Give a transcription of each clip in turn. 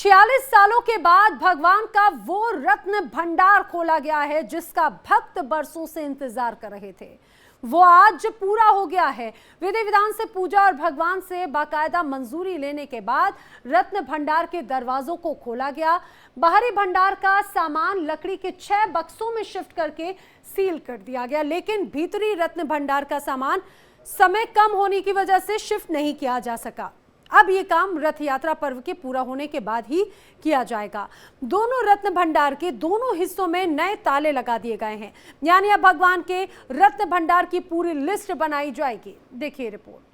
46 सालों के बाद भगवान का वो रत्न भंडार खोला गया है जिसका भक्त बरसों से इंतजार कर रहे थे। वो आज पूरा हो गया है। विधि विधान से पूजा और भगवान से बाकायदा मंजूरी लेने के बाद रत्न भंडार के दरवाजों को खोला गया। बाहरी भंडार का सामान लकड़ी के 6 बक्सों में शिफ्ट करके सील कर दिया गया, लेकिन भीतरी रत्न भंडार का सामान समय कम होने की वजह से शिफ्ट नहीं किया जा सका। अब ये काम रथ यात्रा पर्व के पूरा होने के बाद ही किया जाएगा। दोनों रत्न भंडार के दोनों हिस्सों में नए ताले लगा दिए गए हैं, यानी अब भगवान के रत्न भंडार की पूरी लिस्ट बनाई जाएगी। देखिए रिपोर्ट।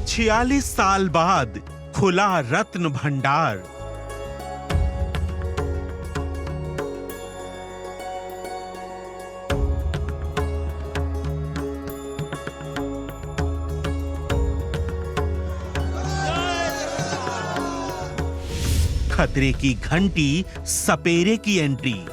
छियालीस साल बाद खुला रत्न भंडार। खतरे की घंटी, सपेरे की एंट्री।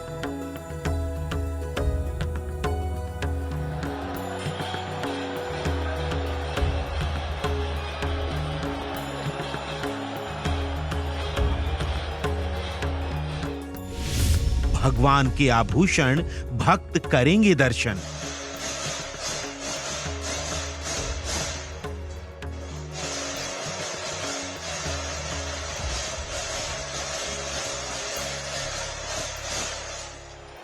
भगवान के आभूषण, भक्त करेंगे दर्शन।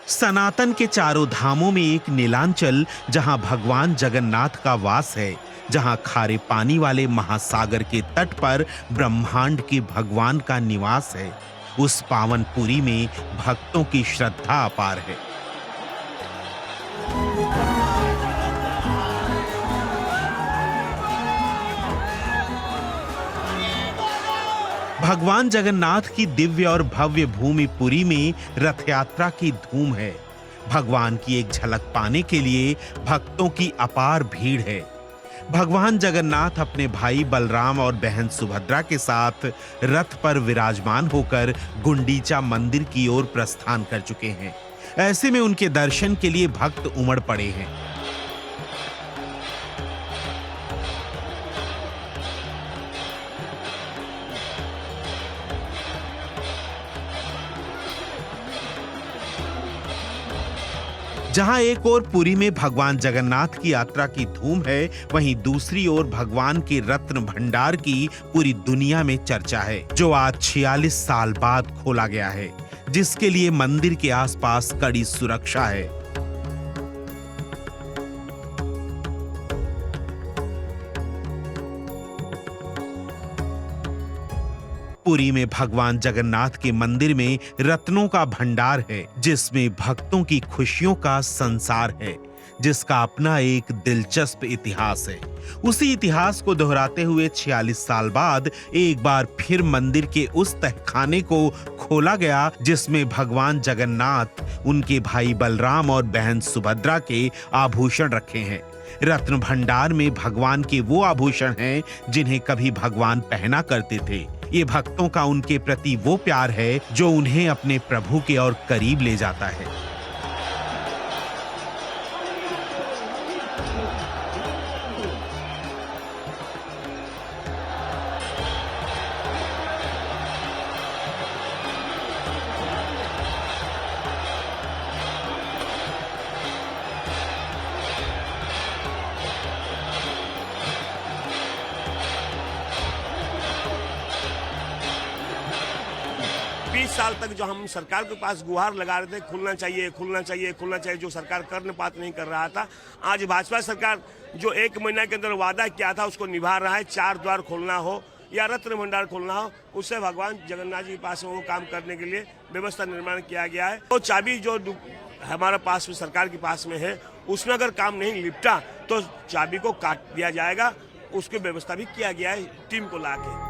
सनातन के चारों धामों में एक नीलांचल, जहां भगवान जगन्नाथ का वास है, जहां खारे पानी वाले महासागर के तट पर ब्रह्मांड के भगवान का निवास है। उस पावन पुरी में भक्तों की श्रद्धा अपार है। भगवान जगन्नाथ की दिव्य और भव्य भूमि पुरी में रथ यात्रा की धूम है। भगवान की एक झलक पाने के लिए भक्तों की अपार भीड़ है। भगवान जगन्नाथ अपने भाई बलराम और बहन सुभद्रा के साथ रथ पर विराजमान होकर गुंडीचा मंदिर की ओर प्रस्थान कर चुके हैं। ऐसे में उनके दर्शन के लिए भक्त उमड़ पड़े हैं। जहां एक ओर पुरी में भगवान जगन्नाथ की यात्रा की धूम है, वहीं दूसरी ओर भगवान के रत्न भंडार की पूरी दुनिया में चर्चा है, जो आज 46 साल बाद खोला गया है, जिसके लिए मंदिर के आसपास कड़ी सुरक्षा है। पुरी में भगवान जगन्नाथ के मंदिर में रत्नों का भंडार है, जिसमें भक्तों की खुशियों का संसार है, जिसका अपना एक दिलचस्प इतिहास है। उसी इतिहास को दोहराते हुए 46 साल बाद एक बार फिर मंदिर के उस तहखाने को खोला गया, जिसमें भगवान जगन्नाथ, उनके भाई बलराम और बहन सुभद्रा के आभूषण रखे हैं। रत्न भंडार में भगवान के वो आभूषण हैं जिन्हें कभी भगवान पहना करते थे। ये भक्तों का उनके प्रति वो प्यार है जो उन्हें अपने प्रभु के और करीब ले जाता है। साल तक जो हम सरकार के पास गुहार लगा रहे थे, खुलना चाहिए, खुलना चाहिए, खुलना चाहिए, जो सरकार करने पात्र नहीं कर रहा था, आज भाजपा सरकार जो 1 महीना के अंदर वादा किया था उसको निभा रहा है। 4 द्वार खोलना हो या रत्न भंडार खोलना हो, उससे भगवान जगन्नाथ जी के पास वो काम करने के लिए व्यवस्था निर्माण किया गया है। वो चाबी जो हमारे पास में सरकार के पास में है, उसमें अगर काम नहीं निपटा तो चाबी को काट दिया जाएगा। उसकी व्यवस्था भी किया गया है टीम को लाके।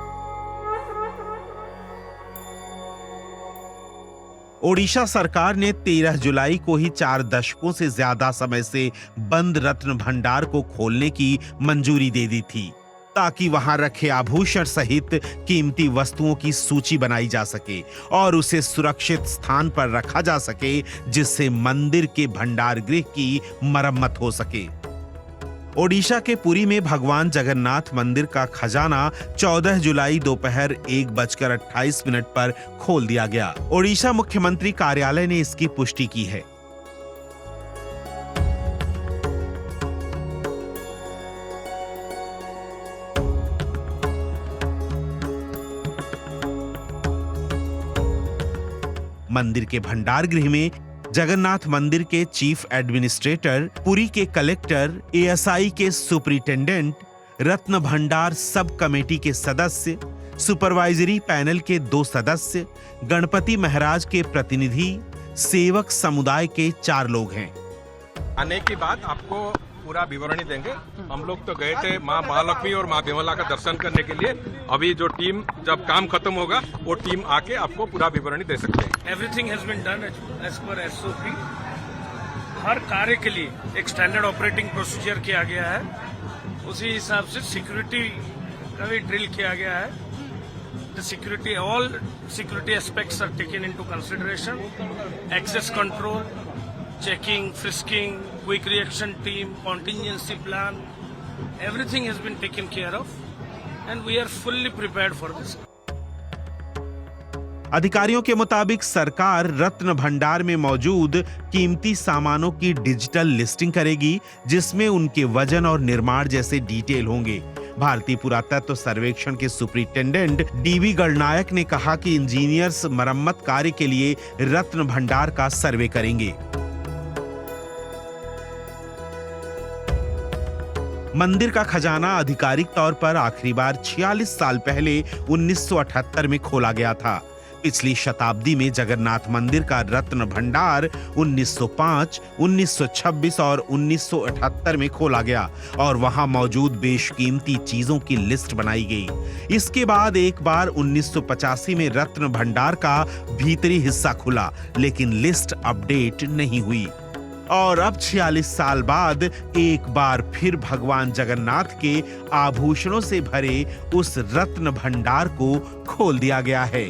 ओडिशा सरकार ने 13 जुलाई को ही 4 दशकों से ज्यादा समय से बंद रत्न भंडार को खोलने की मंजूरी दे दी थी, ताकि वहां रखे आभूषण सहित कीमती वस्तुओं की सूची बनाई जा सके और उसे सुरक्षित स्थान पर रखा जा सके, जिससे मंदिर के भंडार गृह की मरम्मत हो सके। ओडिशा के पुरी में भगवान जगन्नाथ मंदिर का खजाना 14 जुलाई दोपहर 1:28 पर खोल दिया गया। ओडिशा मुख्यमंत्री कार्यालय ने इसकी पुष्टि की है। मंदिर के भंडार गृह में जगन्नाथ मंदिर के चीफ एडमिनिस्ट्रेटर, पुरी के कलेक्टर, एएसआई के सुपरिटेंडेंट, रत्न भंडार सब कमेटी के सदस्य, सुपरवाइजरी पैनल के 2 सदस्य, गणपति महाराज के प्रतिनिधि, सेवक समुदाय के 4 लोग हैं। आने के बाद आपको पूरा विवरणी देंगे। हम लोग तो गए थे माँ महालक्ष्मी और माँ विमला का दर्शन करने के लिए। अभी जो टीम, जब काम खत्म होगा, वो टीम आके आपको पूरा विवरणी दे सकते हैं। Everything has been done as per SOP. हर कार्य के लिए एक स्टैंडर्ड ऑपरेटिंग प्रोसीजर किया गया है। उसी हिसाब से सिक्योरिटी का भी ड्रिल किया गया है। The security, all security aspects are taken into consideration. Access control, checking, frisking, quick reaction team, contingency plan, everything has been taken care of and we are fully prepared for this. अधिकारियों के मुताबिक सरकार रत्न भंडार में मौजूद कीमती सामानों की डिजिटल लिस्टिंग करेगी, जिसमें उनके वजन और निर्माण जैसे डिटेल होंगे। भारतीय पुरातत्व सर्वेक्षण के सुपरिटेंडेंट डीवी गणनायक ने कहा कि इंजीनियर्स मरम्मत कार्य के लिए रत्न भंडार का सर्वे करेंगे। मंदिर का खजाना आधिकारिक तौर पर आखिरी बार 46 साल पहले 1978 में खोला गया था। पिछली शताब्दी में जगन्नाथ मंदिर का रत्न भंडार 1905, 1926 और 1978 में खोला गया और वहां मौजूद बेशकीमती चीजों की लिस्ट बनाई गई। इसके बाद एक बार 1985 में रत्न भंडार का भीतरी हिस्सा खुला, लेकिन लिस्ट अपडेट नहीं हुई। और अब 46 साल बाद एक बार फिर भगवान जगन्नाथ के आभूषणों से भरे उस रत्न भंडार को खोल दिया गया है।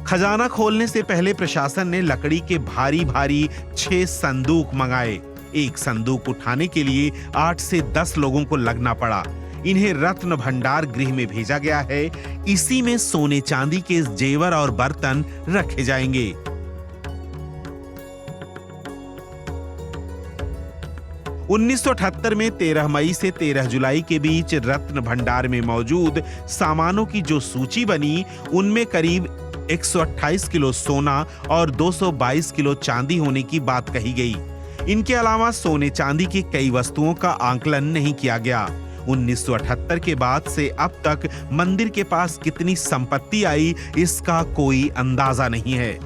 खजाना खोलने से पहले प्रशासन ने लकड़ी के भारी भारी 6 संदूक मंगाए। एक संदूक उठाने के लिए 8 से 10 लोगों को लगना पड़ा। इन्हें रत्न भंडार गृह में भेजा गया है। इसी में सोने चांदी के जेवर और बर्तन रखे जाएंगे। 1978 में 13 मई से 13 जुलाई के बीच रत्न भंडार में मौजूद सामानों की जो सूची बनी, उनमें करीब 128 किलो सोना और 222 किलो चांदी होने की बात कही गई। इनके अलावा सोने चांदी की कई वस्तुओं का आंकलन नहीं किया गया। 1978 के बाद से अब तक मंदिर के पास कितनी संपत्ति आई, इसका कोई अंदाजा नहीं है।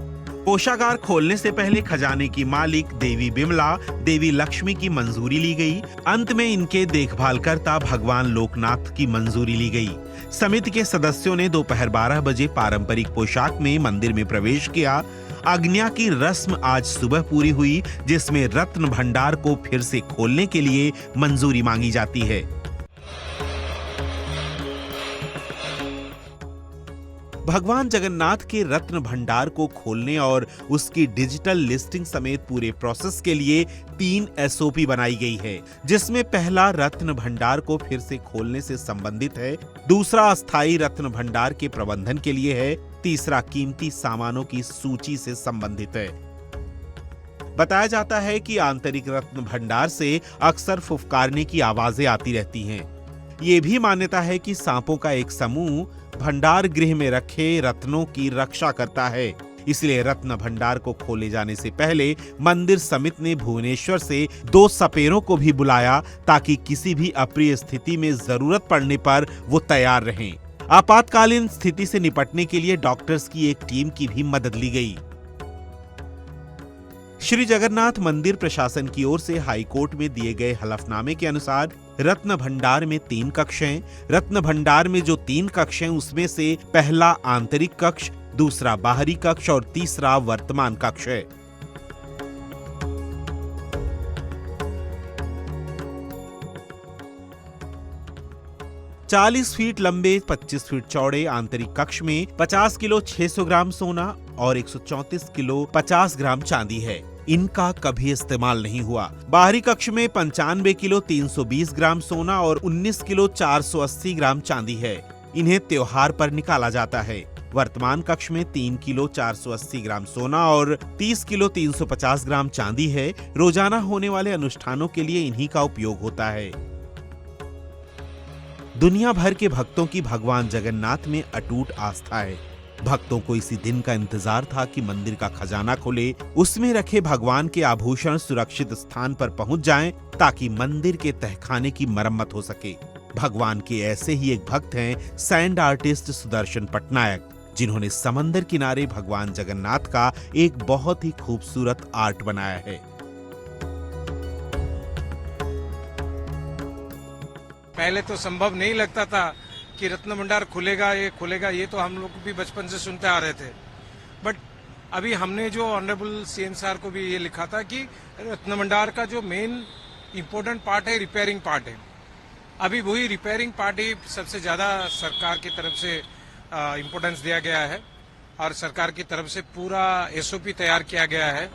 कोषागार खोलने से पहले खजाने की मालिक देवी बिमला, देवी लक्ष्मी की मंजूरी ली गई। अंत में इनके देखभालकर्ता भगवान लोकनाथ की मंजूरी ली गई। समिति के सदस्यों ने दोपहर 12 बजे पारंपरिक पोशाक में मंदिर में प्रवेश किया। आज्ञा की रस्म आज सुबह पूरी हुई, जिसमें रत्न भंडार को फिर से खोलने के लिए मंजूरी मांगी जाती है। भगवान जगन्नाथ के रत्न भंडार को खोलने और उसकी डिजिटल लिस्टिंग समेत पूरे प्रोसेस के लिए 3 एसओपी बनाई गई है, जिसमें पहला रत्न भंडार को फिर से खोलने से संबंधित है, दूसरा अस्थायी रत्न भंडार के प्रबंधन के लिए है, तीसरा कीमती सामानों की सूची से संबंधित है। बताया जाता है कि आंतरिक रत्न भंडार से अक्सर फुफकारने की आवाजें आती रहती हैं। ये भी मान्यता है कि सांपों का एक समूह भंडार गृह में रखे रत्नों की रक्षा करता है। इसलिए रत्न भंडार को खोले जाने से पहले मंदिर समिति ने भुवनेश्वर से 2 सपेरों को भी बुलाया, ताकि किसी भी अप्रिय स्थिति में जरूरत पड़ने पर वो तैयार रहें। आपातकालीन स्थिति से निपटने के लिए डॉक्टर्स की एक टीम की भी मदद ली गई। श्री जगन्नाथ मंदिर प्रशासन की ओर से हाई कोर्ट में दिए गए हलफनामे के अनुसार रत्न भंडार में 3 कक्ष हैं। रत्न भंडार में जो 3 कक्ष हैं उसमें से पहला आंतरिक कक्ष, दूसरा बाहरी कक्ष और तीसरा वर्तमान कक्ष है। चालीस फीट लंबे 25 फीट चौड़े आंतरिक कक्ष में 50 किलो 600 ग्राम सोना और 134 किलो 50 ग्राम चांदी है। इनका कभी इस्तेमाल नहीं हुआ। बाहरी कक्ष में 95 किलो 320 ग्राम सोना और 19 किलो 480 ग्राम चांदी है। इन्हें त्योहार पर निकाला जाता है। वर्तमान कक्ष में 3 किलो 480 ग्राम सोना और 30 किलो 350 ग्राम चांदी है। रोजाना होने वाले अनुष्ठानों के लिए इन्हीं का उपयोग होता है। दुनिया भर के भक्तों की भगवान जगन्नाथ में अटूट आस्था है। भक्तों को इसी दिन का इंतजार था कि मंदिर का खजाना खुले, उसमें रखे भगवान के आभूषण सुरक्षित स्थान पर पहुंच जाएं, ताकि मंदिर के तहखाने की मरम्मत हो सके। भगवान के ऐसे ही एक भक्त हैं सैंड आर्टिस्ट सुदर्शन पटनायक, जिन्होंने समंदर किनारे भगवान जगन्नाथ का एक बहुत ही खूबसूरत आर्ट बनाया है। पहले तो संभव नहीं लगता था कि रत्न भंडार खुलेगा, ये तो हम लोग भी बचपन से सुनते आ रहे थे। बट अभी हमने जो ऑनरेबल सीएम सर को भी ये लिखा था कि रत्न भंडार का जो मेन इम्पोर्टेंट पार्ट है रिपेयरिंग पार्ट है। अभी वही रिपेयरिंग पार्ट ही सबसे ज्यादा सरकार की तरफ से इम्पोर्टेंस दिया गया है और सरकार की तरफ से पूरा एसओपी तैयार किया गया है।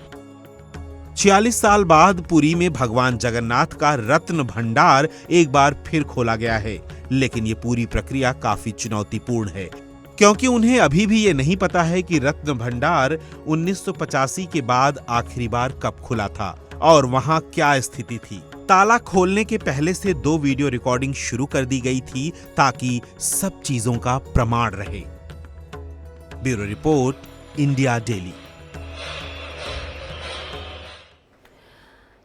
46 साल बाद पुरी में भगवान जगन्नाथ का रत्न भंडार एक बार फिर खोला गया है, लेकिन ये पूरी प्रक्रिया काफी चुनौतीपूर्ण है, क्योंकि उन्हें अभी भी ये नहीं पता है कि रत्न भंडार 1985 के बाद आखिरी बार कब खुला था और वहां क्या स्थिति थी। ताला खोलने के पहले से 2 वीडियो रिकॉर्डिंग शुरू कर दी गई थी ताकि सब चीजों का प्रमाण रहे। Bureau report, India daily.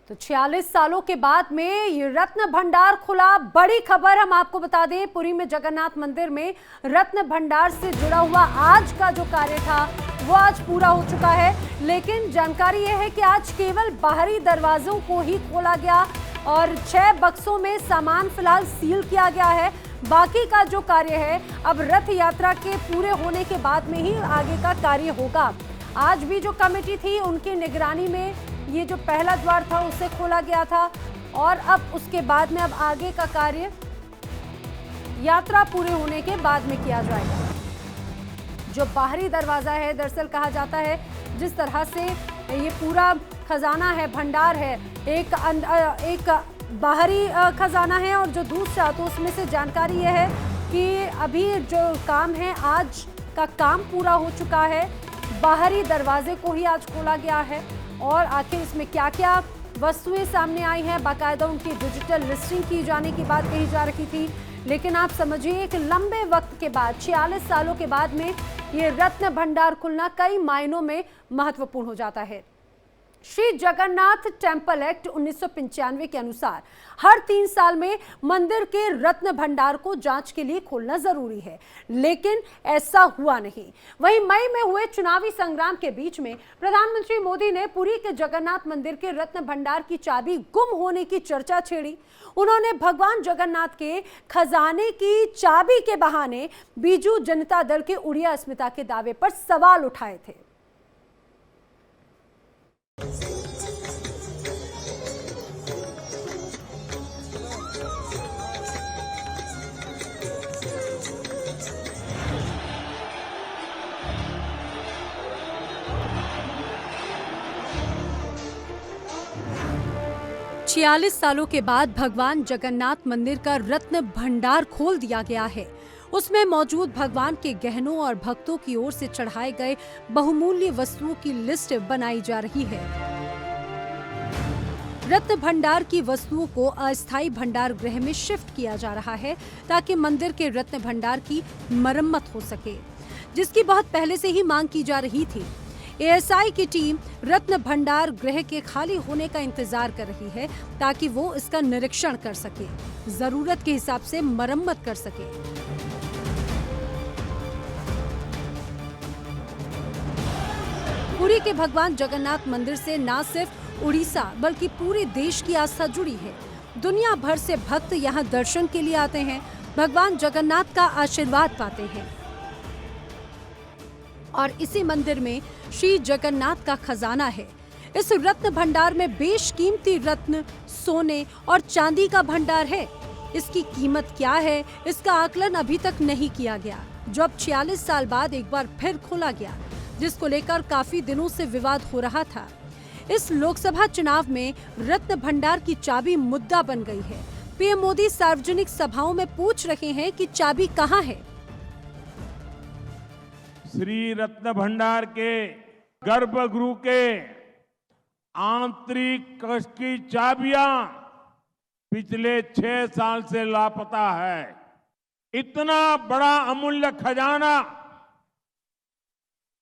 तो 46 सालों के बाद में ये रत्न भंडार खुला। बड़ी खबर हम आपको बता दें, पुरी में जगन्नाथ मंदिर में रत्न भंडार से जुड़ा हुआ आज का जो कार्य था वो आज पूरा हो चुका है। लेकिन जानकारी यह है कि आज केवल बाहरी दरवाजों को ही खोला गया और 6 बक्सों में सामान फिलहाल सील किया गया है। बाकी का जो कार्य है अब रथ यात्रा के पूरे होने के बाद में ही आगे का कार्य होगा। आज भी जो कमेटी थी उनकी निगरानी में ये जो पहला द्वार था उसे खोला गया था और अब उसके बाद में अब आगे का कार्य यात्रा पूरे होने के बाद में किया जाएगा। जो बाहरी दरवाजा है, दरअसल कहा जाता है जिस तरह से ये पूरा खजाना है, भंडार है, एक बाहरी खजाना है और जो दूसरा, तो उसमें से जानकारी यह है कि अभी जो काम है आज का काम पूरा हो चुका है। बाहरी दरवाजे को ही आज खोला गया है और आखिर इसमें क्या क्या वस्तुएं सामने आई हैं, बाकायदा उनकी डिजिटल लिस्टिंग की जाने की बात कही जा रही थी। लेकिन आप समझिए एक लंबे वक्त के बाद, 46 सालों के बाद में ये रत्न भंडार खुलना कई मायनों में महत्वपूर्ण हो जाता है। श्री जगन्नाथ टेम्पल एक्ट 1995 के अनुसार हर 3 साल में मंदिर के रत्न भंडार को जांच के लिए खोलना जरूरी है, लेकिन ऐसा हुआ नहीं। वहीं मई में हुए चुनावी संग्राम के बीच में प्रधानमंत्री मोदी ने पुरी के जगन्नाथ मंदिर के रत्न भंडार की चाबी गुम होने की चर्चा छेड़ी। उन्होंने भगवान जगन्नाथ के खजाने की चाबी के बहाने बीजू जनता दल के उड़िया अस्मिता के दावे पर सवाल उठाए थे। 46 सालों के बाद भगवान जगन्नाथ मंदिर का रत्न भंडार खोल दिया गया है। उसमें मौजूद भगवान के गहनों और भक्तों की ओर से चढ़ाए गए बहुमूल्य वस्तुओं की लिस्ट बनाई जा रही है। रत्न भंडार की वस्तुओं को अस्थायी भंडार गृह में शिफ्ट किया जा रहा है ताकि मंदिर के रत्न भंडार की मरम्मत हो सके, जिसकी बहुत पहले से ही मांग की जा रही थी। एएसआई की टीम रत्न भंडार गृह के खाली होने का इंतजार कर रही है ताकि वो इसका निरीक्षण कर सके, जरूरत के हिसाब से मरम्मत कर सके। पुरी के भगवान जगन्नाथ मंदिर से न सिर्फ उड़ीसा बल्कि पूरे देश की आस्था जुड़ी है। दुनिया भर से भक्त यहाँ दर्शन के लिए आते हैं, भगवान जगन्नाथ का आशीर्वाद पाते हैं। और इसी मंदिर में श्री जगन्नाथ का खजाना है। इस रत्न भंडार में बेशकीमती रत्न, सोने और चांदी का भंडार है। इसकी कीमत क्या है, इसका आकलन अभी तक नहीं किया गया, जो अब 46 साल बाद एक बार फिर खोला गया, जिसको लेकर काफी दिनों से विवाद हो रहा था। इस लोकसभा चुनाव में रत्न भंडार की चाबी मुद्दा बन गई है। पीएम मोदी सार्वजनिक सभाओं में पूछ रहे हैं कि चाबी कहाँ है। श्री रत्न भंडार के गर्भगृह के आंतरिक कक्ष की चाबियां पिछले 6 साल से लापता है। इतना बड़ा अमूल्य खजाना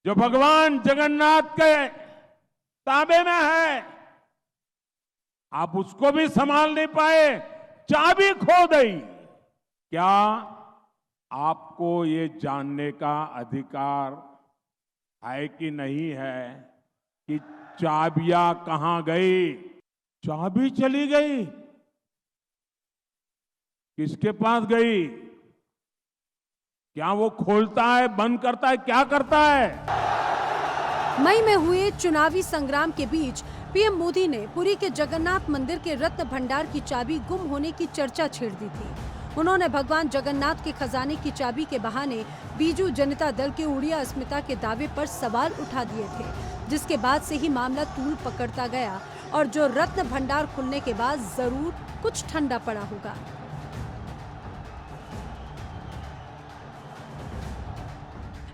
जो भगवान जगन्नाथ के ताबे में है, आप उसको भी संभाल नहीं पाए, चाबी खो गई। क्या आपको ये जानने का अधिकार है कि नहीं है कि चाबियां कहां गई? चाबी चली गई, किसके पास गई? क्या वो खोलता है, बंद करता है, क्या करता है? मई में हुए चुनावी संग्राम के बीच पीएम मोदी ने पुरी के जगन्नाथ मंदिर के रत्न भंडार की चाबी गुम होने की चर्चा छेड़ दी थी। उन्होंने भगवान जगन्नाथ के खजाने की चाबी के बहाने बीजू जनता दल के उड़िया अस्मिता के दावे पर सवाल उठा दिए थे, जिसके बाद से ही मामला तूल पकड़ता गया और जो रत्न भंडार खुलने के बाद जरूर कुछ ठंडा पड़ा होगा।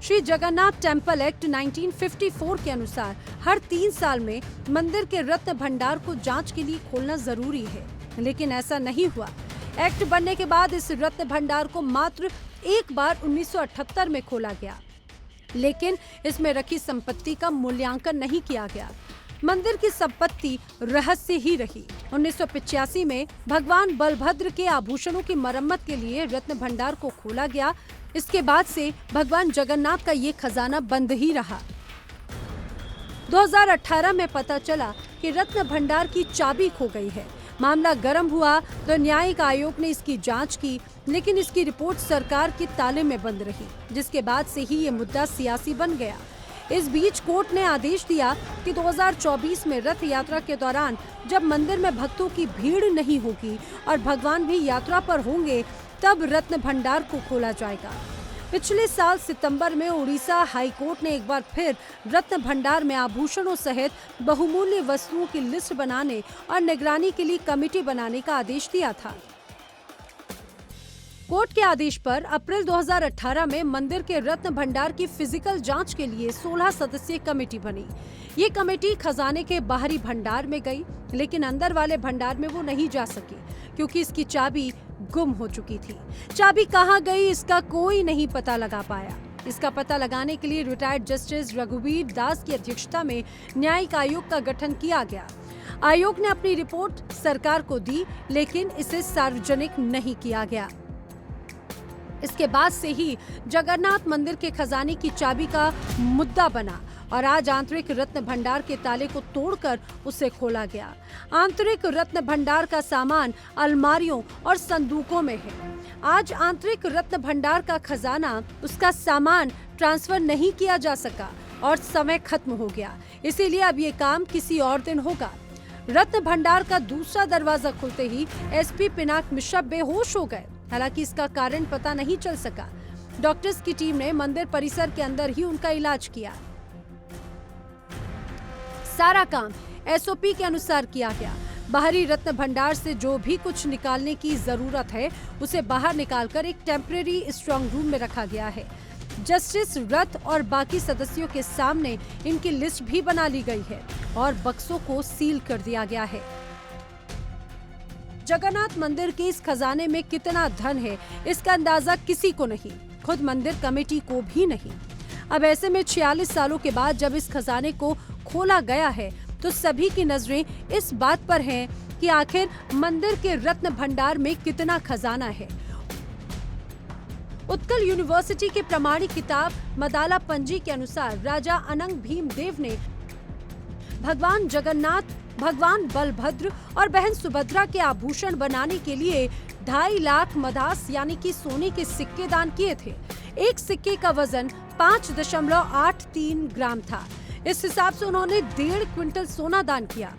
श्री जगन्नाथ टेम्पल एक्ट 1954 के अनुसार हर 3 साल में मंदिर के रत्न भंडार को जांच के लिए खोलना जरूरी है, लेकिन ऐसा नहीं हुआ। एक्ट बनने के बाद इस रत्न भंडार को मात्र एक बार 1978 में खोला गया, लेकिन इसमें रखी संपत्ति का मूल्यांकन नहीं किया गया। मंदिर की संपत्ति रहस्य ही रही। 1985 में भगवान बलभद्र के आभूषणों की मरम्मत के लिए रत्न भंडार को खोला गया। इसके बाद से भगवान जगन्नाथ का ये खजाना बंद ही रहा। 2018 में पता चला कि रत्न भंडार की चाबी खो गई है। मामला गर्म हुआ तो न्यायिक आयोग ने इसकी जांच की, लेकिन इसकी रिपोर्ट सरकार के ताले में बंद रही, जिसके बाद से ही ये मुद्दा सियासी बन गया। इस बीच कोर्ट ने आदेश दिया कि 2024 में रथ यात्रा के दौरान जब मंदिर में भक्तों की भीड़ नहीं होगी और भगवान भी यात्रा पर होंगे, तब रत्न भंडार को खोला जाएगा। पिछले साल सितंबर में उड़ीसा हाई कोर्ट ने एक बार फिर रत्न भंडार में आभूषणों सहित बहुमूल्य वस्तुओं की लिस्ट बनाने और निगरानी के लिए कमेटी बनाने का आदेश दिया था। कोर्ट के आदेश पर अप्रैल 2018 में मंदिर के रत्न भंडार की फिजिकल जांच के लिए 16 सदस्यीय कमेटी बनी। ये कमेटी खजाने के बाहरी भंडार में गई, लेकिन अंदर वाले भंडार में वो नहीं जा सकी क्योंकि इसकी चाबी गुम हो चुकी थी। चाबी कहाँ गई, इसका कोई नहीं पता लगा पाया। इसका पता लगाने के लिए रिटायर्ड जस्टिस रघुवीर दास की अध्यक्षता में न्यायिक आयोग का गठन किया गया। आयोग ने अपनी रिपोर्ट सरकार को दी, लेकिन इसे सार्वजनिक नहीं किया गया। इसके बाद से ही जगन्नाथ मंदिर के खजाने की चाबी का मुद्दा बना और आज आंतरिक रत्न भंडार के ताले को तोड़कर उसे खोला गया। आंतरिक रत्न भंडार का सामान अलमारियों और संदूकों में है। आज आंतरिक रत्न भंडार का खजाना, उसका सामान ट्रांसफर नहीं किया जा सका और समय खत्म हो गया। इसीलिए अब ये काम किसी और दिन होगा। रत्न भंडार का दूसरा दरवाजा खुलते ही एसपी पिनाक मिश्रा बेहोश हो गए। हालांकि इसका कारण पता नहीं चल सका। डॉक्टर्स की टीम ने मंदिर परिसर के अंदर ही उनका इलाज किया। सारा काम एसओपी के अनुसार किया गया। बाहरी रत्न भंडार से जो भी कुछ निकालने की जरूरत है, उसे बाहर निकालकर एक टेम्परेरी स्ट्रांग रूम में रखा गया है। जस्टिस रथ और बाकी सदस्यों के सामने इनकी लिस्ट भी बना ली गई है और बक्सों को सील कर दिया गया है। जगन्नाथ मंदिर के इस खजाने में कितना धन है, इसका अंदाजा किसी को नहीं, खुद मंदिर कमेटी को भी नहीं। अब ऐसे में 46 सालों के बाद जब इस खजाने को खोला गया है, तो सभी की नजरें इस बात पर हैं कि आखिर मंदिर के रत्न भंडार में कितना खजाना है। उत्कल यूनिवर्सिटी के प्रमाणिक किताब मदाला पंजी के अनुसार राजा अनंग भीम देव ने भगवान जगन्नाथ, भगवान बलभद्र और बहन सुभद्रा के आभूषण बनाने के लिए 2.5 लाख मदास यानी कि सोने के सिक्के दान किए थे। एक सिक्के का वजन 5.83 ग्राम था। इस हिसाब से उन्होंने 1.5 क्विंटल सोना दान किया।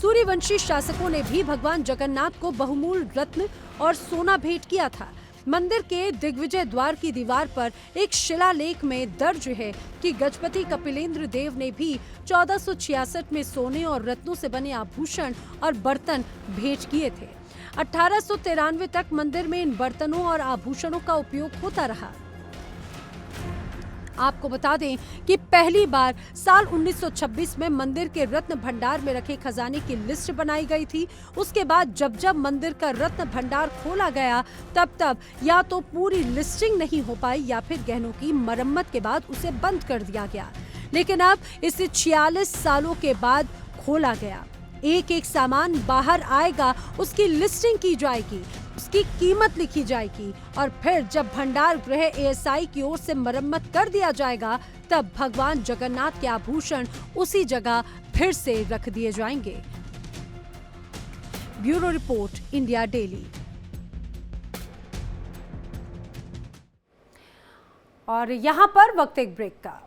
सूर्यवंशी शासकों ने भी भगवान जगन्नाथ को बहुमूल्य रत्न और सोना भेंट किया था। मंदिर के दिग्विजय द्वार की दीवार पर एक शिलालेख में दर्ज है कि गजपति कपिलेंद्र देव ने भी 1466 में सोने और रत्नों से बने आभूषण और बर्तन भेंट किए थे। 1893 तक मंदिर में इन बर्तनों और आभूषणों का उपयोग होता रहा। आपको बता दें कि पहली बार साल 1926 में मंदिर के रत्न भंडार में रखे खजाने की लिस्ट बनाई गई थी। उसके बाद जब जब मंदिर का रत्न भंडार खोला गया तब या तो पूरी लिस्टिंग नहीं हो पाई या फिर गहनों की मरम्मत के बाद उसे बंद कर दिया गया। लेकिन अब इसे 46 सालों के बाद खोला गया। एक एक सामान बाहर आएगा, उसकी लिस्टिंग की जाएगी, उसकी कीमत लिखी जाएगी और फिर जब भंडार गृह एएसआई की ओर से मरम्मत कर दिया जाएगा तब भगवान जगन्नाथ के आभूषण उसी जगह फिर से रख दिए जाएंगे। Bureau report, India daily. और यहाँ पर वक्त एक ब्रेक का।